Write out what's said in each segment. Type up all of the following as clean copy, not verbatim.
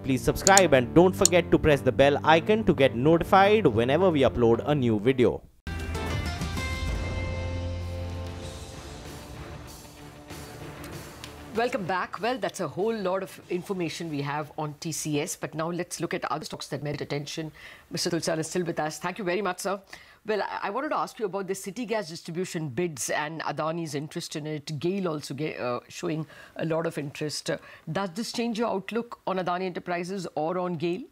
please subscribe and don't forget to press the bell icon to get notified whenever we upload a new video. Welcome back. Well, that's a whole lot of information we have on TCS, but now let's look at other stocks that merit attention. Mr. Tulsian is still with us. Thank you very much, sir. Well, I wanted to ask you about the city gas distribution bids and Adani's interest in it. GAIL also showing a lot of interest. Does this change your outlook on Adani Enterprises or on GAIL?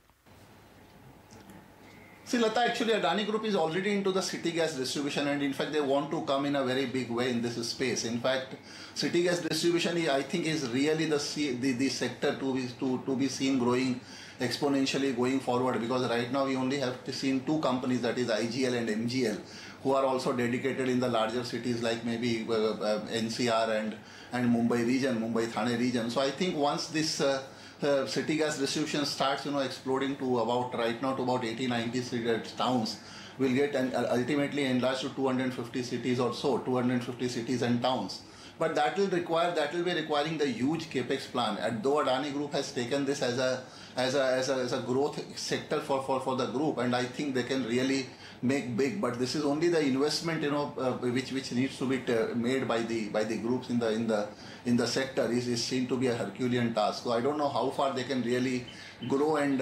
See, Lata, actually Adani Group is already into the city gas distribution, and in fact they want to come in a very big way in this space. In fact, city gas distribution, I think, is really the sector to be seen growing exponentially going forward, because right now we only have seen two companies, that is IGL and MGL, who are also dedicated in the larger cities like maybe NCR and Mumbai region, Mumbai-Thane region. So I think once this city gas distribution starts, exploding to about right now to about 80-90 towns, will get and ultimately enlarged to 250 cities or so, 250 cities and towns. But that will be requiring the huge capex plan. And though Adani Group has taken this as a growth sector for the group, and I think they can really make big. But this is only the investment, which needs to be made by the groups in the sector is seen to be a Herculean task. So I don't know how far they can really grow and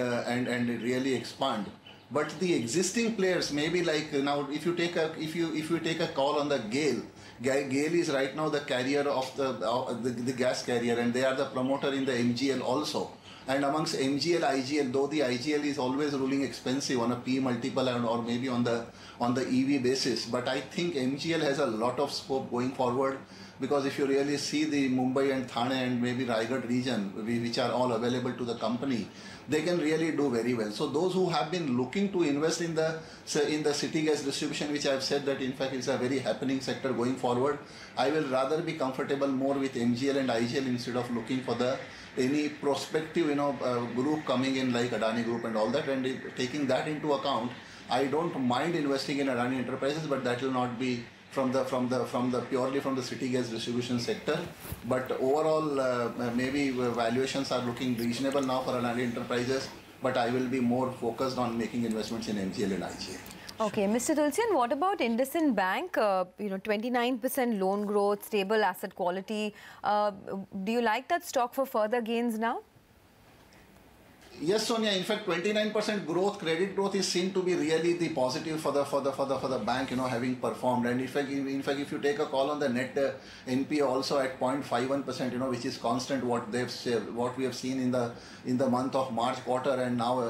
really expand. But the existing players, maybe like now, if you take a call on the GAIL is right now the carrier of the gas carrier, and they are the promoter in the MGL also. And amongst MGL, IGL, though the IGL is always ruling expensive on a P multiple or maybe on the EV basis, but I think MGL has a lot of scope going forward, because if you really see the Mumbai and Thane and maybe Raigad region, which are all available to the company, they can really do very well. So those who have been looking to invest in the city gas distribution, which I have said that in fact it's a very happening sector going forward, I will rather be comfortable more with MGL and IGL instead of looking for any prospective group coming in like Adani Group and all that. And taking that into account, I don't mind investing in Adani Enterprises, but that will not be purely from the city gas distribution sector. But overall, maybe valuations are looking reasonable now for Adani Enterprises, but I will be more focused on making investments in MGL and IGL. Okay, Mr. Tulsian, what about IndusInd Bank? 29% loan growth, stable asset quality. Do you like that stock for further gains now? Yes, Sonia. In fact, 29% growth, credit growth is seen to be really the positive for the bank, having performed. And in fact, if you take a call on the net NPA also at 0.51%, which is constant what we have seen in the month of March quarter and now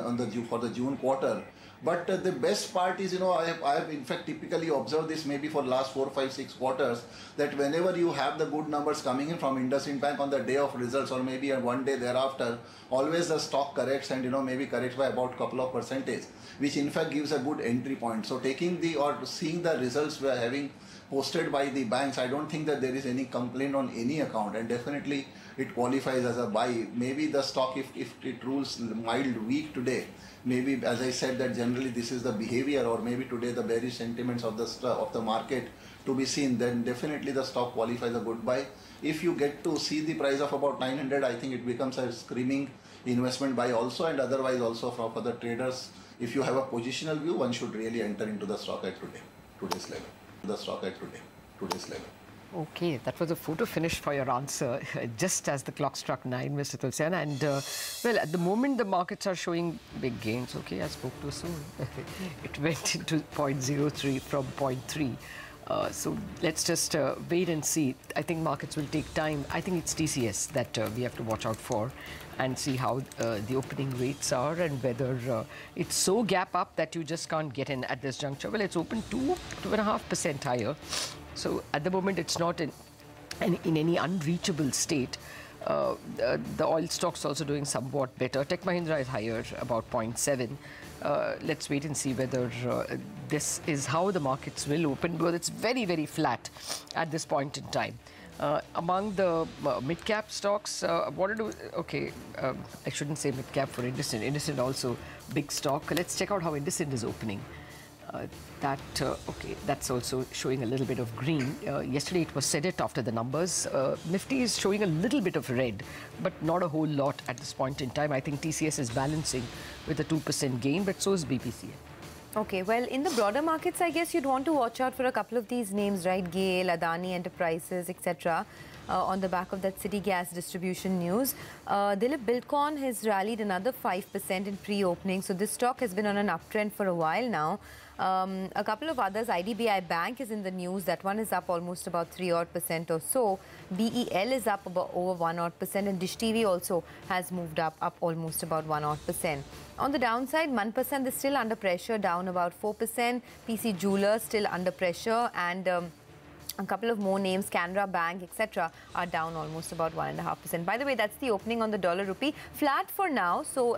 for the June quarter. But the best part is, I have in fact typically observed this maybe for last 4, 5, 6 quarters, that whenever you have the good numbers coming in from IndusInd Bank on the day of results or maybe one day thereafter, always the stock corrects and maybe corrects by about couple of percentage, which in fact gives a good entry point. So seeing the results we are having posted by the banks, I don't think that there is any complaint on any account, and definitely it qualifies as a buy. Maybe the stock, if it rules mild weak today, maybe as I said that generally this is the behavior, or maybe today the bearish sentiments of the market to be seen, then definitely the stock qualifies a good buy. If you get to see the price of about 900, I think it becomes a screaming investment buy also, and otherwise also for the traders, if you have a positional view, one should really enter into the stock at today's level. Okay, that was a photo finish for your answer, just as the clock struck 9, Mr. Tulsian. And well, at the moment, the markets are showing big gains. Okay, I spoke too soon. It went into 0.03 from 0.3. So let's just wait and see. I think markets will take time. I think it's TCS that we have to watch out for and see how the opening rates are, and whether it's so gap up that you just can't get in at this juncture. Well, it's open 2.5% higher. So at the moment, it's not in any unreachable state. The oil stocks also doing somewhat better. Tech Mahindra is higher, about 0.7. Let's wait and see whether this is how the markets will open, because it's very, very flat at this point in time. Among the mid-cap stocks, I shouldn't say mid-cap for IndusInd. IndusInd also big stock. Let's check out how IndusInd is opening. That's also showing a little bit of green. Yesterday it was sedate after the numbers. Nifty is showing a little bit of red, but not a whole lot at this point in time. I think TCS is balancing with a 2% gain, but so is BPCL. Okay, well, in the broader markets, I guess you'd want to watch out for a couple of these names, right? GAIL, Adani Enterprises, etc. On the back of that city gas distribution news. Dilip, Biltcon has rallied another 5% in pre-opening. So this stock has been on an uptrend for a while now. A couple of others, IDBI Bank is in the news. That one is up almost about 3% or so. BEL is up about over 1% and Dish TV also has moved up almost about 1%. On the downside, Manpasand is still under pressure, down about 4%. PC Jewelers still under pressure, and a couple of more names, Canara Bank, etc., are down almost about 1.5%. By the way, that's the opening on the dollar rupee. Flat for now, so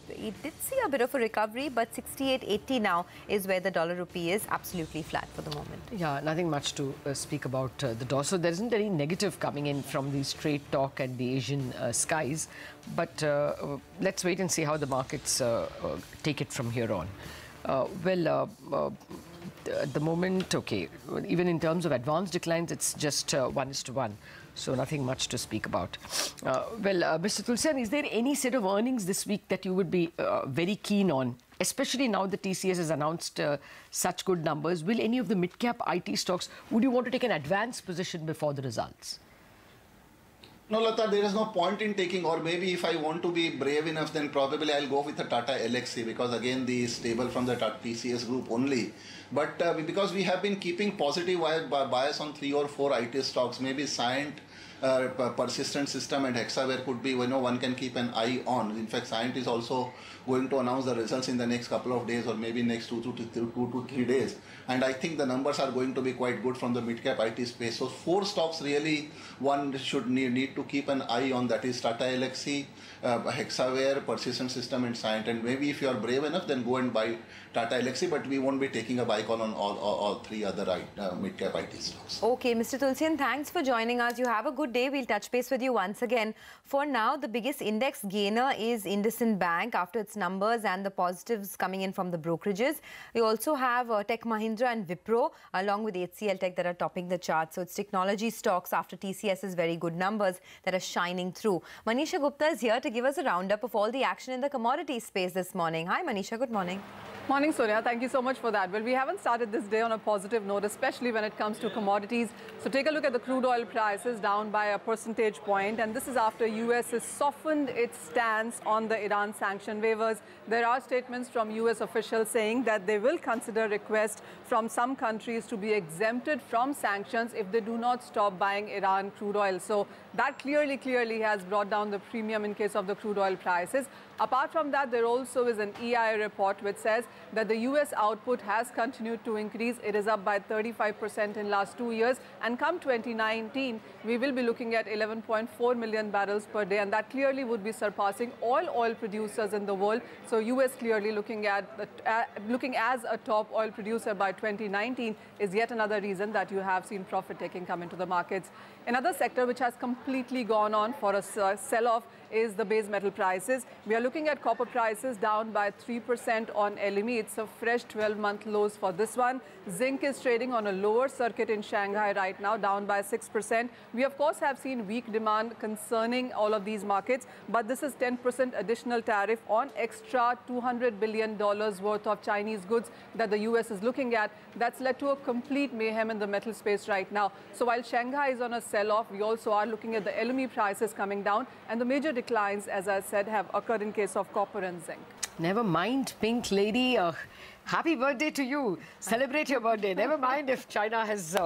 it did see a bit of a recovery, but 68.80 now is where the dollar rupee is, absolutely flat for the moment. Yeah, nothing much to speak about the dollar. So there isn't any negative coming in from the trade talk and the Asian skies. But let's wait and see how the markets take it from here on. At the moment, okay, even in terms of advanced declines, it's just 1:1. So nothing much to speak about. Mr. Tulsian, is there any set of earnings this week that you would be very keen on, especially now that TCS has announced such good numbers? Will any of the mid-cap IT stocks, would you want to take an advanced position before the results? No, Lata, there is no point in taking, or maybe if I want to be brave enough, then probably I'll go with the Tata LXC, because again, the stable from the TCS group only. But because we have been keeping positive bias on 3 or 4 IT stocks, maybe Cyient, Persistent System and Hexaware could be, one can keep an eye on. In fact, Cyient is also going to announce the results in the next couple of days, or maybe next 2 to 3 days. And I think the numbers are going to be quite good from the mid-cap IT space. So 4 stocks really one should need to keep an eye on. That is Tata LXC, Hexaware, Persistent System and Cyient. And maybe if you are brave enough, then go and buy Tata LXC, but we won't be taking a buy call on all 3 other mid-cap IT stocks. Okay, Mr. Tulsian, thanks for joining us. You have a good day. We'll touch base with you once again. For now, the biggest index gainer is IndusInd Bank after its numbers and the positives coming in from the brokerages. We also have Tech Mahindra and Wipro along with HCL Tech that are topping the chart. So it's technology stocks after TCS's very good numbers that are shining through. Manisha Gupta is here to give us a roundup of all the action in the commodity space this morning. Hi Manisha, good morning. Morning, Sonia. Thank you so much for that. Well, we haven't started this day on a positive note, especially when it comes to commodities. So take a look at the crude oil prices, down by a percentage point. And this is after US has softened its stance on the Iran sanction waivers. There are statements from US officials saying that they will consider requests from some countries to be exempted from sanctions if they do not stop buying Iran crude oil. So that clearly has brought down the premium in case of the crude oil prices. Apart from that, there also is an EIA report which says that the US output has continued to increase. It is up by 35% in last 2 years. And come 2019, we will be looking at 11.4 million barrels per day. And that clearly would be surpassing all oil producers in the world. So US clearly looking as a top oil producer by 2019 is yet another reason that you have seen profit taking come into the markets. Another sector which has completely gone on for a sell-off is the base metal prices. We are looking at copper prices down by 3% on LME. It's a fresh 12-month lows for this one. Zinc is trading on a lower circuit in Shanghai right now, down by 6%. We, of course, have seen weak demand concerning all of these markets, but this is 10% additional tariff on extra $200 billion worth of Chinese goods that the US is looking at. That's led to a complete mayhem in the metal space right now. So while Shanghai is on a sell-off, we also are looking at the LME prices coming down, and the major declines, as I said, have occurred in case of copper and zinc. Never mind, Pink Lady. Happy birthday to you. Celebrate your birthday. Never mind if China has,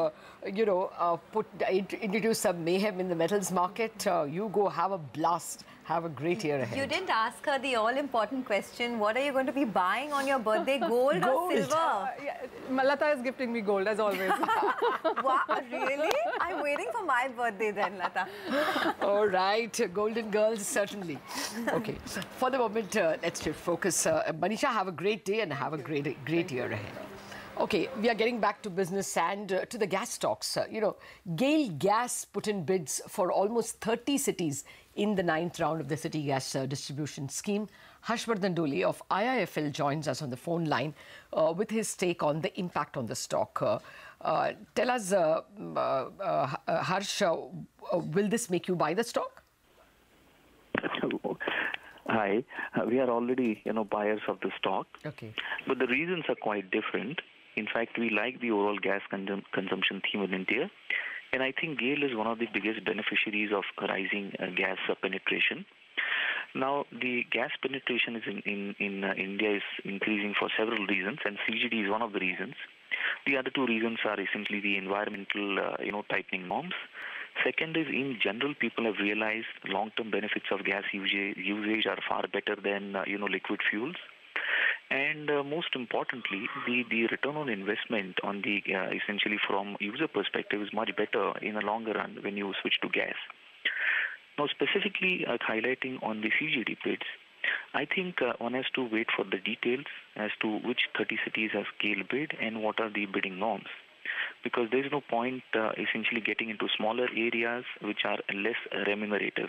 introduced some mayhem in the metals market. You go have a blast. Have a great year ahead. You didn't ask her the all-important question. What are you going to be buying on your birthday, gold or silver? Lata is gifting me gold, as always. Wow, really? I'm waiting for my birthday then, Lata. All right, golden girls, certainly. Okay, for the moment, let's just focus. Manisha, have a great day and have a great year ahead. Okay, we are getting back to business and to the gas stocks. GAIL Gas put in bids for almost 30 cities in the 9th round of the city gas distribution scheme. Harshvardhan Dole of IIFL joins us on the phone line with his take on the impact on the stock. Tell us, Harsh, will this make you buy the stock? Hi. We are already, buyers of the stock. Okay. But the reasons are quite different. In fact, we like the overall gas consumption theme in India. And I think GAIL is one of the biggest beneficiaries of rising gas penetration. Now, the gas penetration is in India is increasing for several reasons, and CGD is one of the reasons. The other two reasons are essentially the environmental, tightening norms. Second is, in general, people have realized long-term benefits of gas usage are far better than, liquid fuels. And most importantly, the return on investment on the essentially from user perspective is much better in the longer run when you switch to gas. Now, specifically highlighting on the CGD bids, I think one has to wait for the details as to which 30 cities has GAIL bid and what are the bidding norms. Because there is no point essentially getting into smaller areas which are less remunerative.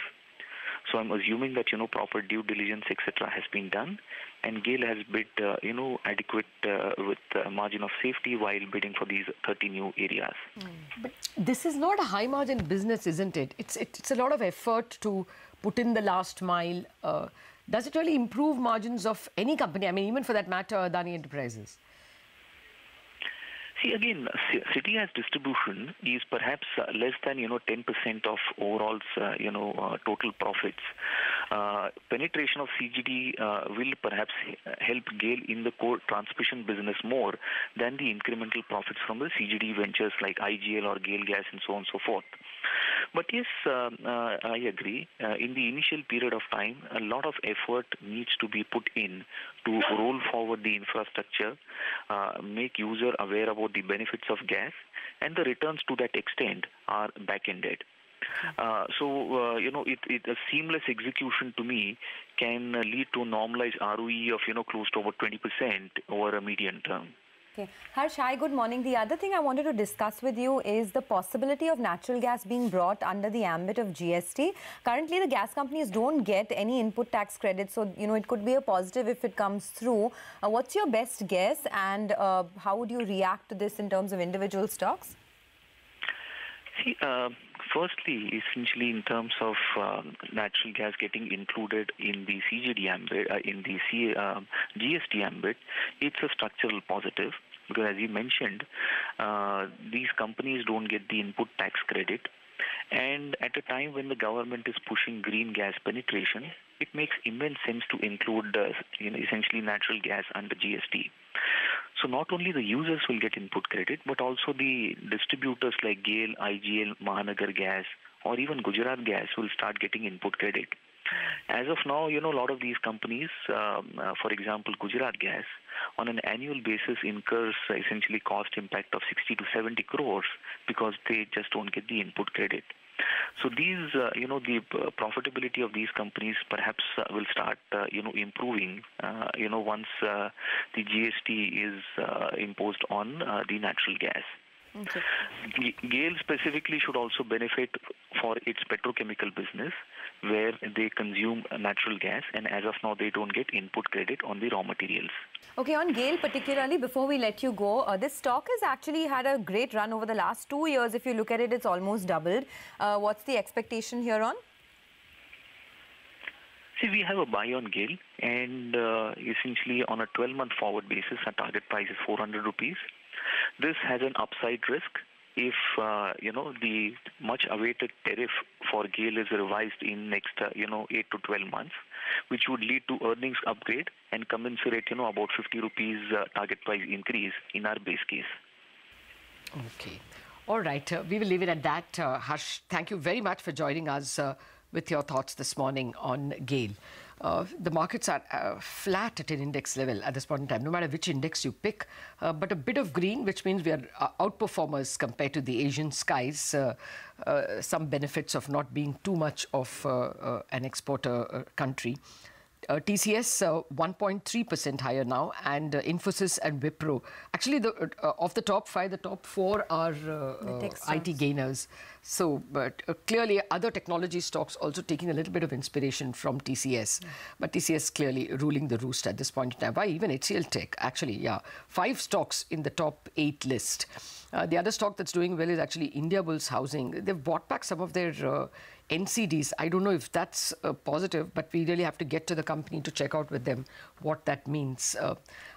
So I'm assuming that, proper due diligence, etc. has been done, and GAIL has bid, adequate with a margin of safety while bidding for these 30 new areas. But this is not a high-margin business, isn't it? It's a lot of effort to put in the last mile. Does it really improve margins of any company? I mean, even for that matter, Adani Enterprises. See, again, city gas distribution is perhaps less than, 10% of overall, total profits. Penetration of CGD will perhaps help GAIL in the core transmission business more than the incremental profits from the CGD ventures like IGL or GAIL Gas and so on and so forth. But yes, I agree. In the initial period of time, a lot of effort needs to be put in to roll forward the infrastructure, make user aware about the benefits of gas, and the returns to that extent are back-ended. A seamless execution to me can lead to normalized ROE of, close to over 20% over a medium term. Okay. Harsh, hi, good morning. The other thing I wanted to discuss with you is the possibility of natural gas being brought under the ambit of GST. Currently, the gas companies don't get any input tax credit, so, it could be a positive if it comes through. What's your best guess, and how would you react to this in terms of individual stocks? See, firstly, essentially in terms of natural gas getting included in the CGD ambit, GST ambit, it's a structural positive because, as you mentioned, these companies don't get the input tax credit. And at a time when the government is pushing green gas penetration, it makes immense sense to include essentially natural gas under GST. So not only the users will get input credit, but also the distributors like GAIL, IGL, Mahanagar Gas, or even Gujarat Gas will start getting input credit. As of now, a lot of these companies, for example, Gujarat Gas, on an annual basis incurs essentially cost impact of 60 to 70 crores because they just don't get the input credit. So these, the profitability of these companies perhaps will start, improving, once the GST is imposed on the natural gas. Okay. GAIL specifically should also benefit for its petrochemical business where they consume natural gas, and as of now they don't get input credit on the raw materials. Okay, on GAIL particularly, before we let you go, this stock has actually had a great run over the last 2 years. If you look at it, it's almost doubled. What's the expectation here on? See, we have a buy on GAIL, and essentially on a 12-month forward basis, our target price is 400 rupees. This has an upside risk if, the much-awaited tariff for GAIL is revised in next, 8 to 12 months, which would lead to earnings upgrade and commensurate, about 50 rupees target price increase in our base case. Okay. All right. We will leave it at that. Harsh, thank you very much for joining us with your thoughts this morning on GAIL. The markets are flat at an index level at this point in time, no matter which index you pick, but a bit of green, which means we are outperformers compared to the Asian skies. Some benefits of not being too much of an exporter country. TCS 1.3% higher now, and Infosys and Wipro. Actually, of the top 5, the top 4 are IT gainers. So, but clearly other technology stocks also taking a little bit of inspiration from TCS. But TCS clearly ruling the roost at this point in time. Why even HCL Tech? Actually, yeah, 5 stocks in the top 8 list. The other stock that's doing well is actually Indiabulls Housing. They've bought back some of their NCDs. I don't know if that's positive, but we really have to get to the company to check out with them what that means.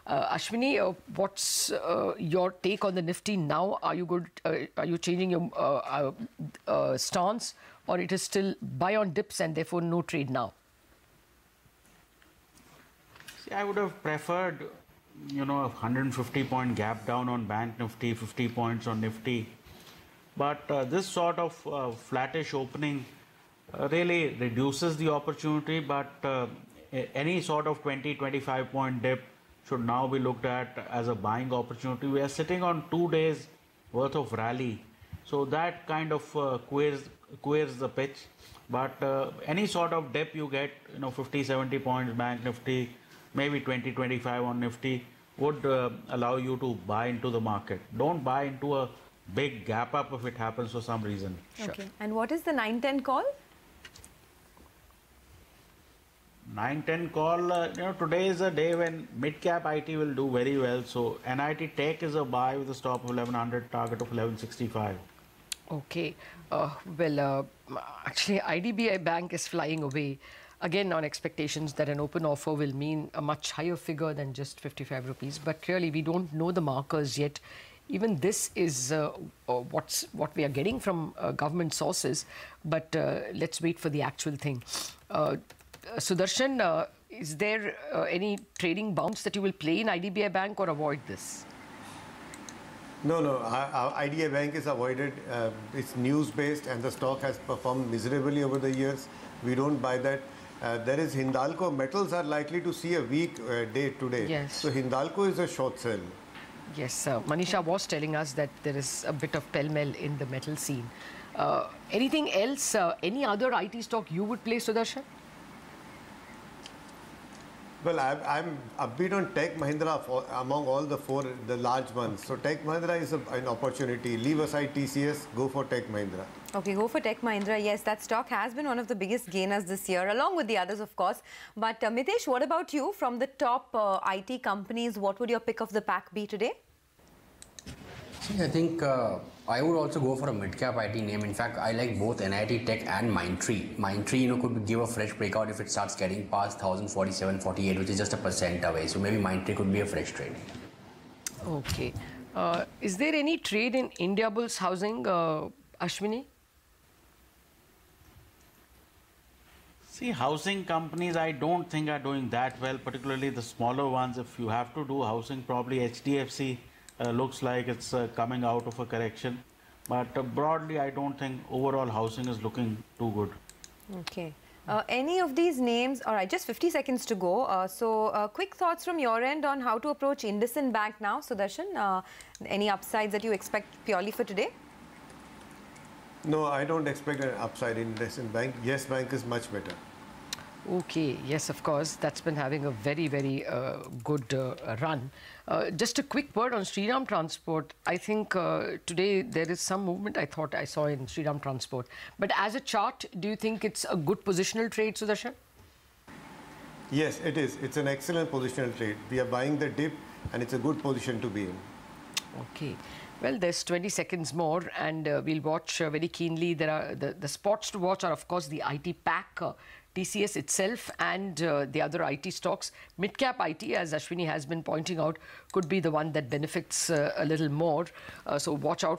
Ashwini, what's your take on the Nifty now? Are you good? Are you changing your stance, or it is still buy on dips and therefore no trade now? See, I would have preferred, a 150-point gap down on Bank Nifty, 50 points on Nifty. But this sort of flattish opening really reduces the opportunity, but any sort of 20-25 point dip should now be looked at as a buying opportunity. We are sitting on 2 days worth of rally, so that kind of queers the pitch. But any sort of dip you get, 50-70 points Bank Nifty, maybe 20-25 on Nifty, would allow you to buy into the market. Don't buy into a big gap up if it happens for some reason. Okay. Sure. And what is the 9-10 call? 9-10 call, today is a day when mid-cap IT will do very well. So NIT Tech is a buy with a stop of 1100, target of 1165. Okay. Actually, IDBI Bank is flying away. Again, on expectations that an open offer will mean a much higher figure than just 55 rupees. But clearly, we don't know the markers yet. Even this is what we are getting from government sources. But let's wait for the actual thing. Sudarshan, is there any trading bounce that you will play in IDBI Bank or avoid this? No. IDBI Bank is avoided. It's news-based and the stock has performed miserably over the years. We don't buy that. There is Hindalco. Metals are likely to see a weak day today. Yes. So Hindalco is a short sell. Yes, Manisha was telling us that there is a bit of pell-mell in the metal scene. Anything else, any other IT stock you would play, Sudarshan? Well, I'm upbeat on Tech Mahindra among all the large ones. So Tech Mahindra is an opportunity. Leave aside TCS, go for Tech Mahindra. Okay, go for Tech Mahindra. Yes, that stock has been one of the biggest gainers this year, along with the others, of course. But Mitesh, what about you? From the top IT companies, what would your pick of the pack be today? See, I think I would also go for a mid-cap IT name. In fact, I like both NIT Tech and Mindtree. Mindtree, could give a fresh breakout if it starts getting past 1,047.48, which is just 1% away. So maybe Mindtree could be a fresh trade. Okay. Is there any trade in Indiabulls Housing, Ashwini? See, housing companies I don't think are doing that well, particularly the smaller ones. If you have to do housing, probably HDFC looks like it's coming out of a correction. But broadly, I don't think overall housing is looking too good. Okay. Any of these names, all right, just 50 seconds to go. So quick thoughts from your end on how to approach IndusInd Bank now, Sudarshan. Any upsides that you expect purely for today? No, I don't expect an upside in IndusInd Bank. Yes Bank is much better. Okay, yes, of course. That's been having a very, very good run. Just a quick word on Shriram Transport. I think today there is some movement I thought I saw in Shriram Transport. But as a chart, do you think it's a good positional trade, Sudarshan? Yes, it is. It's an excellent positional trade. We are buying the dip and it's a good position to be in. Okay. Well, there's 20 seconds more and we'll watch very keenly. There are the spots to watch are, of course, the IT pack, TCS itself and the other IT stocks. Mid-cap IT, as Ashwini has been pointing out, could be the one that benefits a little more. So watch out